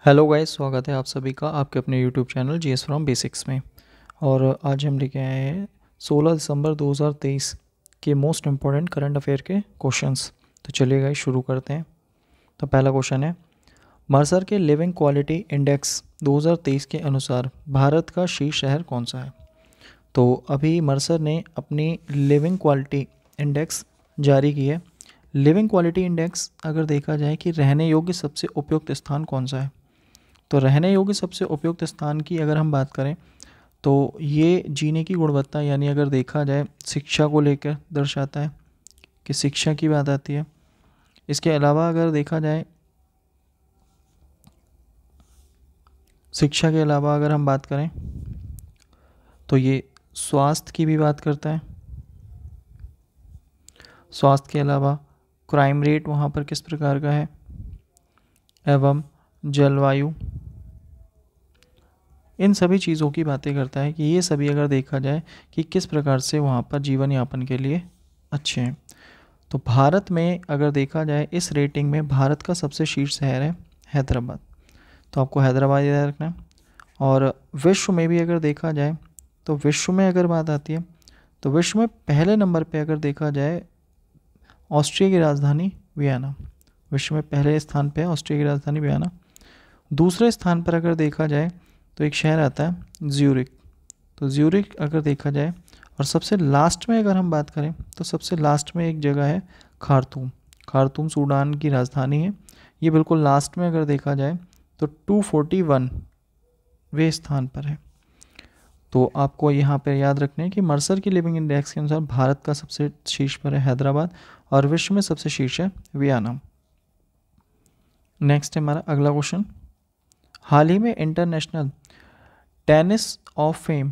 Hello guys, स्वागत है आप सभी का आपके अपने YouTube channel GS from basics में। और आज हम लेके आए हैं 16 दिसंबर 2023 के मोस्ट इम्पॉर्टेंट करंट अफेयर के क्वेश्चंस। तो चलिए गाइस शुरू करते हैं। तो पहला क्वेश्चन है, मर्सर के लिविंग क्वालिटी इंडेक्स 2023 के अनुसार भारत का शीर्ष शहर कौन सा है। तो अभी मर्सर ने अपनी लिविंग क्वालिटी इंडेक्स जारी की है। लिविंग क्वालिटी इंडेक्स अगर देखा जाए कि रहने योग्य सबसे उपयुक्त स्थान कौन सा है, तो रहने योग्य सबसे उपयुक्त स्थान की अगर हम बात करें तो ये जीने की गुणवत्ता, यानी अगर देखा जाए शिक्षा को लेकर दर्शाता है कि शिक्षा की बात आती है। इसके अलावा अगर देखा जाए, शिक्षा के अलावा अगर हम बात करें तो ये स्वास्थ्य की भी बात करता है। स्वास्थ्य के अलावा क्राइम रेट वहाँ पर किस प्रकार का है, एवं जलवायु, इन सभी चीज़ों की बातें करता है कि ये सभी अगर देखा जाए कि किस प्रकार से वहाँ पर जीवन यापन के लिए अच्छे हैं। तो भारत में अगर देखा जाए इस रेटिंग में भारत का सबसे शीर्ष शहर है हैदराबाद। तो आपको हैदराबाद याद रखना है। और विश्व में भी अगर देखा जाए तो विश्व में अगर बात आती है तो विश्व में पहले नंबर पे अगर देखा जाए ऑस्ट्रिया की राजधानी वियना। विश्व में पहले स्थान पे है ऑस्ट्रिया की राजधानी वियना। दूसरे स्थान पर अगर देखा जाए तो एक शहर आता है ज्यूरिक। तो ज्यूरिक अगर देखा जाए, और सबसे लास्ट में अगर हम बात करें तो सबसे लास्ट में एक जगह है खार्तूम। खार्तूम सूडान की राजधानी है। ये बिल्कुल लास्ट में अगर देखा जाए तो 241वें स्थान पर है। तो आपको यहाँ पर याद रखना है कि मर्सर की लिविंग इंडेक्स के अनुसार भारत का सबसे शीर्ष पर है हैदराबाद और विश्व में सबसे शीर्ष है वियना। नेक्स्ट है हमारा अगला क्वेश्चन, हाल ही में इंटरनेशनल टेनिस ऑफ फेम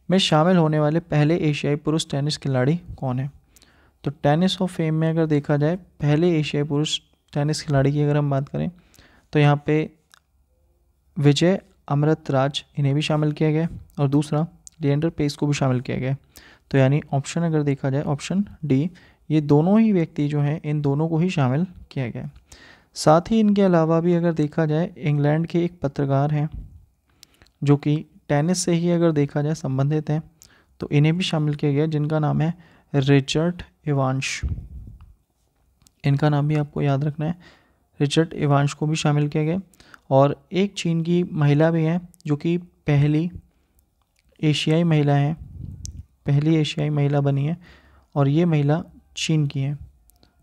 में शामिल होने वाले पहले एशियाई पुरुष टेनिस खिलाड़ी कौन है। तो टेनिस ऑफ फेम में अगर देखा जाए पहले एशियाई पुरुष टेनिस खिलाड़ी की अगर हम बात करें तो यहाँ पे विजय अमृतराज, इन्हें भी शामिल किया गया और दूसरा लिएंडर पेस को भी शामिल किया गया। तो यानी ऑप्शन अगर देखा जाए ऑप्शन डी, ये दोनों ही व्यक्ति जो हैं इन दोनों को ही शामिल किया गया। साथ ही इनके अलावा भी अगर देखा जाए इंग्लैंड के एक पत्रकार हैं जो कि टेनिस से ही अगर देखा जाए संबंधित हैं, तो इन्हें भी शामिल किया गया जिनका नाम है रिचर्ड इवांश। इनका नाम भी आपको याद रखना है, रिचर्ड इवांश को भी शामिल किया गया। और एक चीन की महिला भी है जो कि पहली एशियाई महिला है, पहली एशियाई महिला बनी है और ये महिला चीन की है।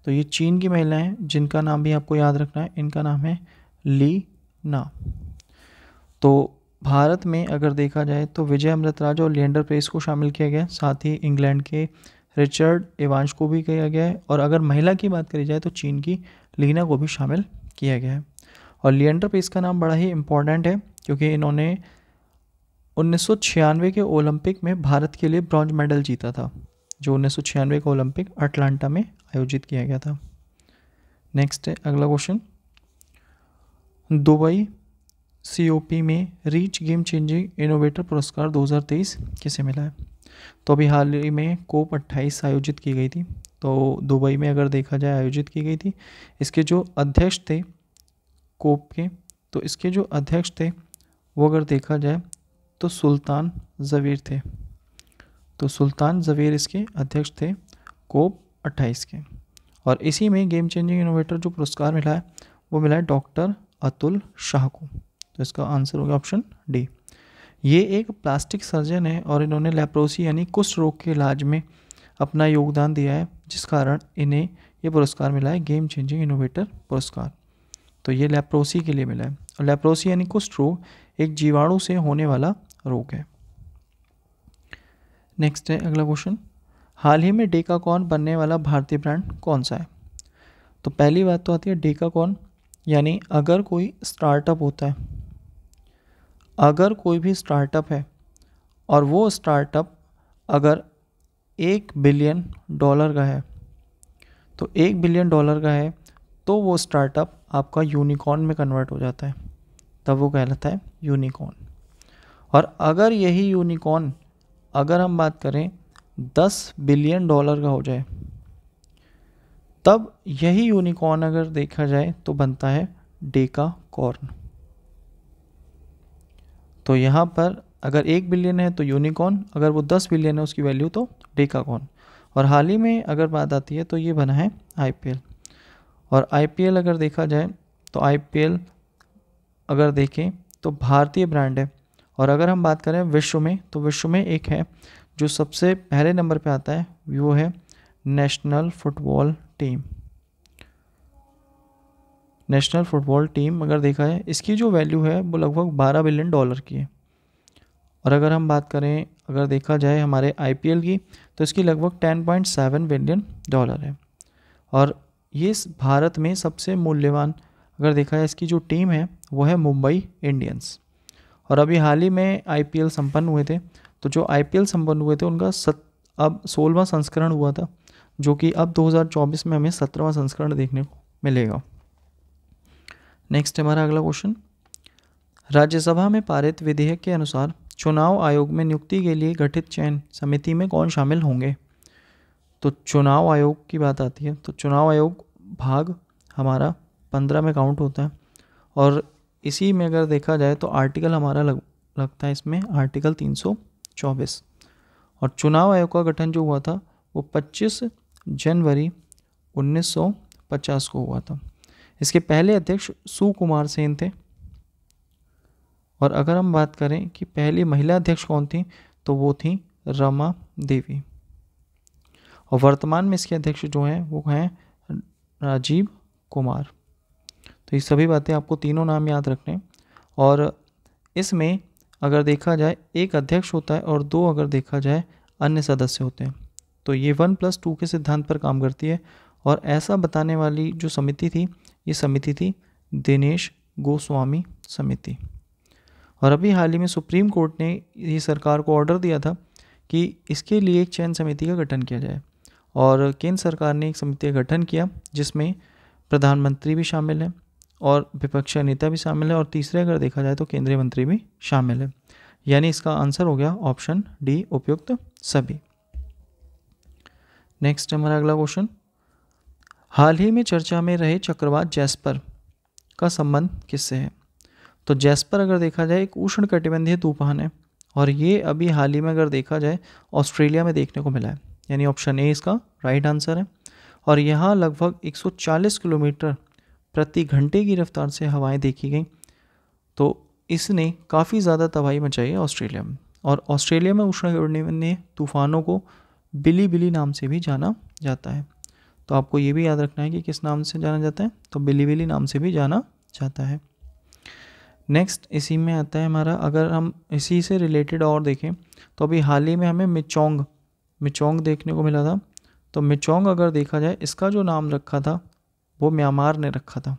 तो ये चीन की महिला हैं जिनका नाम भी आपको याद रखना है, इनका नाम है ली ना। तो भारत में अगर देखा जाए तो विजय अमृतराज और लिएंडर पेस को शामिल किया गया, साथ ही इंग्लैंड के रिचर्ड इवांश को भी किया गया है। और अगर महिला की बात करी जाए तो चीन की लीना को भी शामिल किया गया है। और लिएंडर पेस का नाम बड़ा ही इम्पॉर्टेंट है क्योंकि इन्होंने 1996 के ओलंपिक में भारत के लिए ब्रॉन्ज मेडल जीता था, जो 1996 का ओलंपिक अटलांटा में आयोजित किया गया था। नेक्स्ट है अगला क्वेश्चन, दुबई COP में रीच गेम चेंजिंग इनोवेटर पुरस्कार 2023 किसे मिला है। तो अभी हाल ही में COP 28 आयोजित की गई थी, तो दुबई में अगर देखा जाए आयोजित की गई थी। इसके जो अध्यक्ष थे COP के, तो इसके जो अध्यक्ष थे वो अगर देखा जाए तो सुल्तान ज़वेर थे। तो सुल्तान ज़वेर इसके अध्यक्ष थे COP 28 के। और इसी में गेम चेंजिंग इनोवेटर जो पुरस्कार मिला है वो मिला है डॉक्टर अतुल शाह को। तो इसका आंसर होगा ऑप्शन डी। ये एक प्लास्टिक सर्जन है और इन्होंने लेप्रोसी यानी कुष्ठ रोग के इलाज में अपना योगदान दिया है, जिस कारण इन्हें ये पुरस्कार मिला है गेम चेंजिंग इनोवेटर पुरस्कार। तो ये लेप्रोसी के लिए मिला है। और लेप्रोसी यानी कुष्ठ रोग एक जीवाणु से होने वाला रोग है। नेक्स्ट है अगला क्वेश्चन, हाल ही में डेकाकॉन बनने वाला भारतीय ब्रांड कौन सा है। तो पहली बात तो आती है डेकाकॉन, यानी अगर कोई स्टार्टअप होता है, अगर कोई भी स्टार्टअप है और वो स्टार्टअप अगर $1 बिलियन का है, तो $1 बिलियन का है तो वो स्टार्टअप आपका यूनिकॉर्न में कन्वर्ट हो जाता है, तब वो कहलाता है यूनिकॉर्न। और अगर यही यूनिकॉर्न अगर हम बात करें $10 बिलियन का हो जाए, तब यही यूनिकॉर्न अगर देखा जाए तो बनता है डेकाकॉर्न। तो यहाँ पर अगर 1 बिलियन है तो यूनिकॉर्न, अगर वो 10 बिलियन है उसकी वैल्यू तो डेकाकॉर्न। और हाल ही में अगर बात आती है तो ये बना है IPL। और IPL अगर देखा जाए तो IPL अगर देखें तो भारतीय ब्रांड है। और अगर हम बात करें विश्व में, तो विश्व में एक है जो सबसे पहले नंबर पे आता है, वो है national football team. National football team अगर देखा जाए इसकी जो वैल्यू है वो लगभग 12 बिलियन डॉलर की है। और अगर हम बात करें, अगर देखा जाए हमारे IPL की, तो इसकी लगभग 10.7 बिलियन डॉलर है। और ये इस भारत में सबसे मूल्यवान अगर देखा जाए इसकी जो टीम है वो है मुंबई इंडियंस। और अभी हाल ही में IPL संपन्न हुए थे, तो जो IPL संपन्न हुए थे उनका अब 16वां संस्करण हुआ था, जो कि अब 2024 में हमें 17वां संस्करण देखने को मिलेगा। नेक्स्ट हमारा अगला क्वेश्चन, राज्यसभा में पारित विधेयक के अनुसार चुनाव आयोग में नियुक्ति के लिए गठित चयन समिति में कौन शामिल होंगे? तो चुनाव आयोग की बात आती है तो चुनाव आयोग भाग हमारा 15 में काउंट होता है। और इसी में अगर देखा जाए तो आर्टिकल हमारा लगता है इसमें आर्टिकल 324। और चुनाव आयोग का गठन जो हुआ था वो 25 जनवरी 1950 को हुआ था। इसके पहले अध्यक्ष सुकुमार सेन थे। और अगर हम बात करें कि पहली महिला अध्यक्ष कौन थी, तो वो थी रमा देवी। और वर्तमान में इसके अध्यक्ष जो हैं वो हैं राजीव कुमार। तो ये सभी बातें आपको तीनों नाम याद रखने। और इसमें अगर देखा जाए एक अध्यक्ष होता है और 2 अगर देखा जाए अन्य सदस्य होते हैं। तो ये 1+2 के सिद्धांत पर काम करती है। और ऐसा बताने वाली जो समिति थी, ये समिति थी दिनेश गोस्वामी समिति। और अभी हाल ही में सुप्रीम कोर्ट ने ये सरकार को ऑर्डर दिया था कि इसके लिए एक चयन समिति का गठन किया जाए। और केंद्र सरकार ने एक समिति का गठन किया जिसमें प्रधानमंत्री भी शामिल है और विपक्षी नेता भी शामिल है और तीसरे अगर देखा जाए तो केंद्रीय मंत्री भी शामिल है। यानी इसका आंसर हो गया ऑप्शन डी, उपयुक्त सभी। नेक्स्ट हमारा अगला क्वेश्चन, हाल ही में चर्चा में रहे चक्रवात जैस्पर का संबंध किससे है? तो जैस्पर अगर देखा जाए एक उष्णकटिबंधीय तूफान है और ये अभी हाल ही में अगर देखा जाए ऑस्ट्रेलिया में देखने को मिला है। यानी ऑप्शन ए इसका राइट आंसर है। और यहाँ लगभग 140 किलोमीटर प्रति घंटे की रफ्तार से हवाएं देखी गई। तो इसने काफ़ी ज़्यादा तबाही मचाई है ऑस्ट्रेलिया में। और ऑस्ट्रेलिया में उष्णकटिबंधीय तूफानों को बिली बिली नाम से भी जाना जाता है। तो आपको ये भी याद रखना है कि किस नाम से जाना जाता है, तो बिली बिली नाम से भी जाना जाता है। नेक्स्ट इसी में आता है हमारा, अगर हम इसी से रिलेटेड और देखें तो अभी हाल ही में हमें मिचोंग देखने को मिला था। तो मिचोंग अगर देखा जाए इसका जो नाम रखा था वो म्यांमार ने रखा था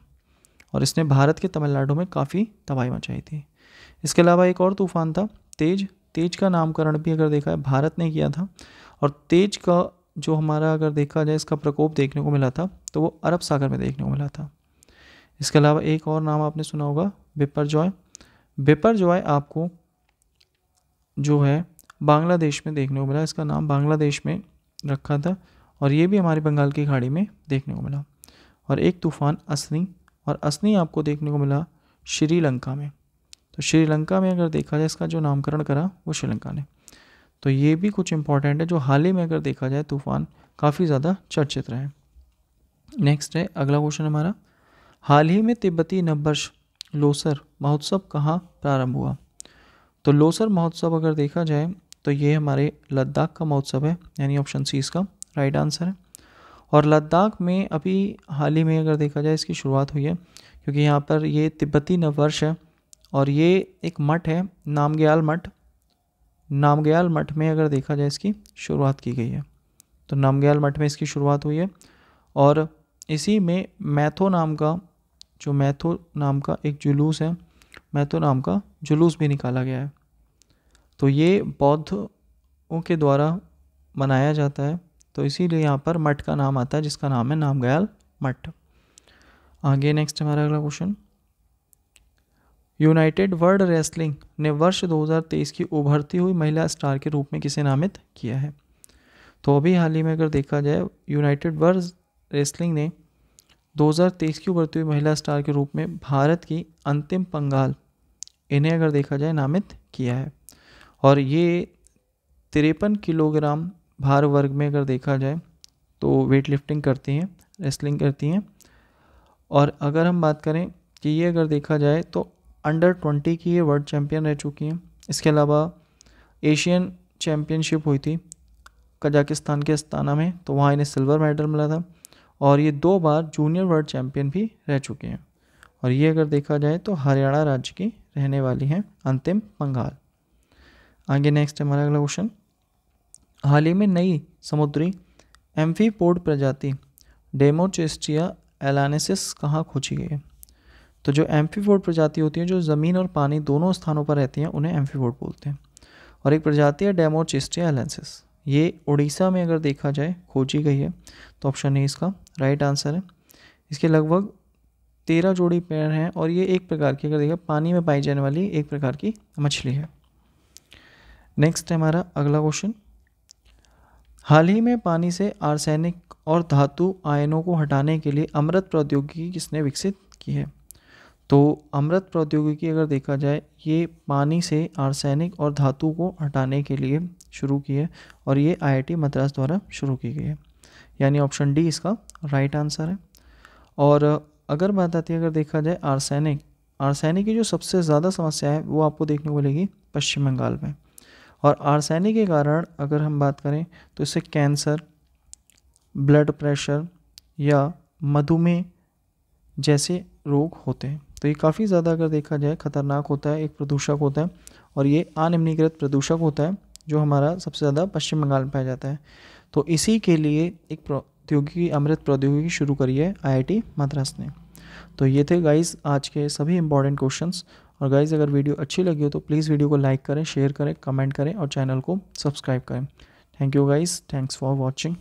और इसने भारत के तमिलनाडु में काफ़ी तबाही मचाई थी। इसके अलावा एक और तूफान था तेज का नामकरण भी अगर देखा है भारत ने किया था। और तेज का जो हमारा अगर देखा जाए इसका प्रकोप देखने को मिला था तो वो अरब सागर में देखने को मिला था। इसके अलावा एक और नाम आपने सुना होगा बिपरजॉय आपको जो है बांग्लादेश में देखने को मिला। इसका नाम बांग्लादेश में रखा था और ये भी हमारी बंगाल की खाड़ी में देखने को मिला। और एक तूफान असनी आपको देखने को मिला श्रीलंका में। तो श्रीलंका में अगर देखा जाए इसका जो नामकरण करा वो श्रीलंका ने। तो ये भी कुछ इंपॉर्टेंट है जो हाल ही में अगर देखा जाए तूफान काफ़ी ज़्यादा चर्चित रहे। नेक्स्ट है अगला क्वेश्चन हमारा, हाल ही में तिब्बती नववर्ष लोसर महोत्सव कहाँ प्रारंभ हुआ? तो लोसर महोत्सव अगर देखा जाए तो ये हमारे लद्दाख का महोत्सव है। यानी ऑप्शन सी इसका राइट आंसर है। और लद्दाख में अभी हाल ही में अगर देखा जाए इसकी शुरुआत हुई है क्योंकि यहाँ पर ये तिब्बती नववर्ष है और ये एक मठ है नामग्याल मठ में अगर देखा जाए इसकी शुरुआत की गई है। तो नामग्याल मठ में इसकी शुरुआत हुई है और इसी में मैथो नाम का एक जुलूस है, मैथो नाम का जुलूस भी निकाला गया है। तो ये बौद्धों के द्वारा मनाया जाता है तो इसीलिए यहाँ पर मठ का नाम आता है जिसका नाम है नामग्याल मठ। आगे नेक्स्ट हमारा अगला क्वेश्चन, यूनाइटेड वर्ल्ड रेसलिंग ने वर्ष 2023 की उभरती हुई महिला स्टार के रूप में किसे नामित किया है? तो अभी हाल ही में अगर देखा जाए यूनाइटेड वर्ल्ड रेसलिंग ने 2023 की उभरती हुई महिला स्टार के रूप में भारत की अंतिम पंघाल इन्हें अगर देखा जाए नामित किया है। और ये 53 किलोग्राम भार वर्ग में अगर देखा जाए तो वेट लिफ्टिंग करती हैं, रेसलिंग करती हैं। और अगर हम बात करें कि ये अगर देखा जाए तो अंडर 20 की ये वर्ल्ड चैम्पियन रह चुकी हैं। इसके अलावा एशियन चैम्पियनशिप हुई थी कजाकिस्तान के अस्ताना में, तो वहाँ इन्हें सिल्वर मेडल मिला था। और ये 2 बार जूनियर वर्ल्ड चैम्पियन भी रह चुके हैं। और ये अगर देखा जाए तो हरियाणा राज्य की रहने वाली हैं अंतिम पंघाल। आगे नेक्स्ट हमारा अगला क्वेश्चन, हाल ही में नई समुद्री एम्फीपोड प्रजाति डेमोचेस्टिया एलानेसिस कहाँ खोजी गई है? तो जो एम्फीपोड प्रजाति होती है जो ज़मीन और पानी दोनों स्थानों पर रहती हैं उन्हें एम्फीपोड बोलते हैं। और एक प्रजाति है डेमोचेस्टिया एलानेसिस, ये उड़ीसा में अगर देखा जाए खोजी गई है। तो ऑप्शन ए इसका राइट आंसर है। इसके लगभग 13 जोड़ी पैर हैं और ये एक प्रकार की अगर देखा पानी में पाई जाने वाली एक प्रकार की मछली है। नेक्स्ट है हमारा अगला क्वेश्चन, हाल ही में पानी से आर्सेनिक और धातु आयनों को हटाने के लिए अमृत प्रौद्योगिकी किसने विकसित की है? तो अमृत प्रौद्योगिकी अगर देखा जाए ये पानी से आर्सेनिक और धातु को हटाने के लिए शुरू की है और ये IIT मद्रास द्वारा शुरू की गई है, यानी ऑप्शन डी इसका राइट आंसर है। और अगर बात आती है अगर देखा जाए आर्सेनिक की जो सबसे ज़्यादा समस्या है वो आपको देखने को मिलेगी पश्चिम बंगाल में। और आर्सेनिक के कारण अगर हम बात करें तो इससे कैंसर, ब्लड प्रेशर या मधुमेह जैसे रोग होते हैं। तो ये काफ़ी ज़्यादा अगर देखा जाए खतरनाक होता है, एक प्रदूषक होता है और ये अनिम्नीकृत प्रदूषक होता है जो हमारा सबसे ज़्यादा पश्चिम बंगाल में पाया जाता है। तो इसी के लिए एक प्रौद्योगिकी अमृत प्रौद्योगिकी शुरू करी है IIT मद्रास ने। तो ये थे गाइस आज के सभी इंपॉर्टेंट क्वेश्चंस। और गाइस अगर वीडियो अच्छी लगी हो तो प्लीज़ वीडियो को लाइक करें, शेयर करें, कमेंट करें और चैनल को सब्सक्राइब करें। Thank you guys, thanks for watching.